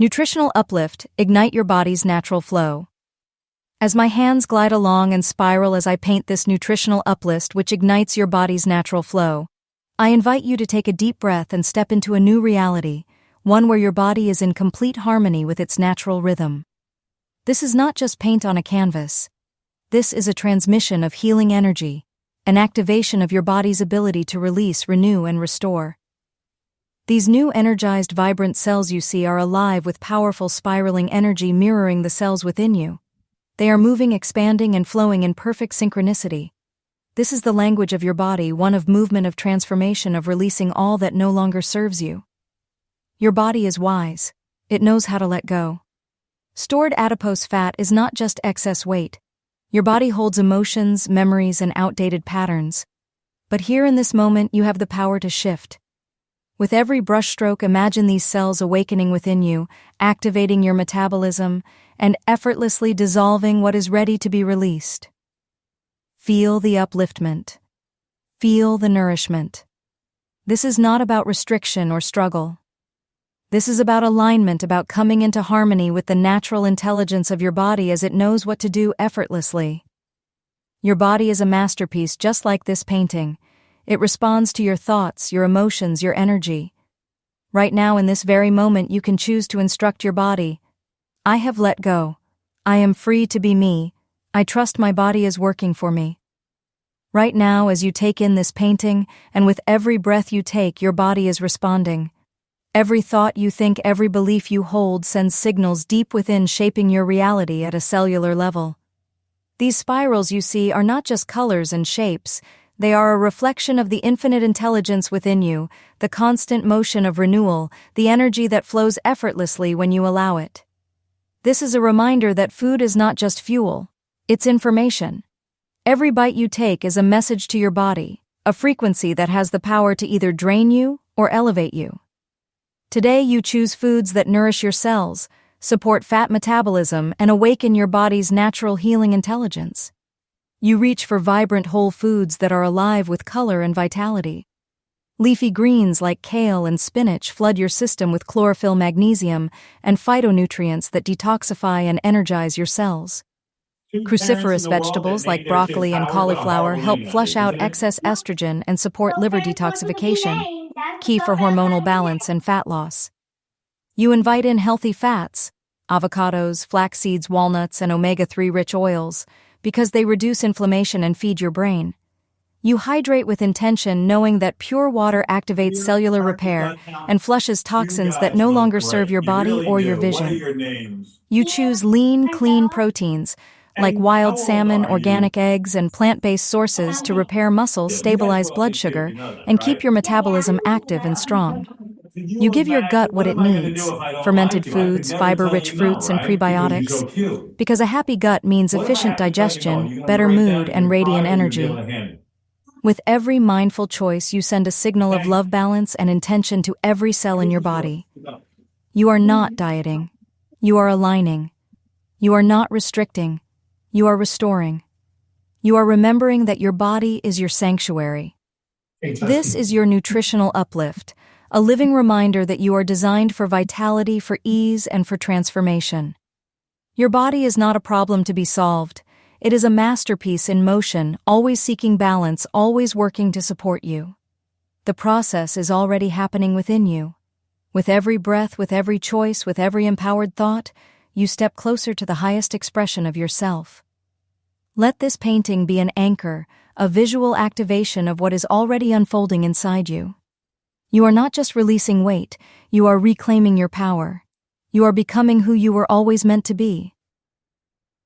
Nutritional Uplift, ignite your body's natural flow. As my hands glide along and spiral as I paint this nutritional uplift which ignites your body's natural flow, I invite you to take a deep breath and step into a new reality, one where your body is in complete harmony with its natural rhythm. This is not just paint on a canvas. This is a transmission of healing energy, an activation of your body's ability to release, renew, and restore. These new energized vibrant cells you see are alive with powerful spiraling energy mirroring the cells within you. They are moving, expanding, and flowing in perfect synchronicity. This is the language of your body, one of movement, of transformation, of releasing all that no longer serves you. Your body is wise. It knows how to let go. Stored adipose fat is not just excess weight. Your body holds emotions, memories, and outdated patterns. But here in this moment, you have the power to shift. With every brushstroke, imagine these cells awakening within you, activating your metabolism, and effortlessly dissolving what is ready to be released. Feel the upliftment. Feel the nourishment. This is not about restriction or struggle. This is about alignment, about coming into harmony with the natural intelligence of your body as it knows what to do effortlessly. Your body is a masterpiece just like this painting. It responds to your thoughts, your emotions, your energy. Right now, in this very moment, you can choose to instruct your body. I have let go. I am free to be me. I trust my body is working for me. Right now, as you take in this painting, and with every breath you take, your body is responding. Every thought you think, every belief you hold sends signals deep within, shaping your reality at a cellular level. These spirals you see are not just colors and shapes. They are a reflection of the infinite intelligence within you, the constant motion of renewal, the energy that flows effortlessly when you allow it. This is a reminder that food is not just fuel, it's information. Every bite you take is a message to your body, a frequency that has the power to either drain you or elevate you. Today you choose foods that nourish your cells, support fat metabolism, and awaken your body's natural healing intelligence. You reach for vibrant whole foods that are alive with color and vitality. Leafy greens like kale and spinach flood your system with chlorophyll, magnesium, and phytonutrients that detoxify and energize your cells. Cruciferous vegetables like broccoli and cauliflower help flush out excess estrogen and support liver detoxification, key for hormonal balance and fat loss. You invite in healthy fats, avocados, flax seeds, walnuts, and omega-3 rich oils, because they reduce inflammation and feed your brain. You hydrate with intention, knowing that pure water activates cellular repair and flushes toxins that no longer serve your body or your vision. You choose lean, clean proteins, like wild salmon, organic eggs, and plant-based sources to repair muscle, stabilize blood sugar, and keep your metabolism active and strong. You give your gut what it needs, fermented foods, fiber-rich fruits, and prebiotics, because a happy gut means efficient digestion, better mood, and radiant energy. With every mindful choice, you send a signal of love, balance, and intention to every cell in your body. You are not dieting. You are aligning. You are not restricting. You are restoring. You are remembering that your body is your sanctuary. This is your nutritional uplift, a living reminder that you are designed for vitality, for ease, and for transformation. Your body is not a problem to be solved. It is a masterpiece in motion, always seeking balance, always working to support you. The process is already happening within you. With every breath, with every choice, with every empowered thought, you step closer to the highest expression of yourself. Let this painting be an anchor, a visual activation of what is already unfolding inside you. You are not just releasing weight, you are reclaiming your power. You are becoming who you were always meant to be.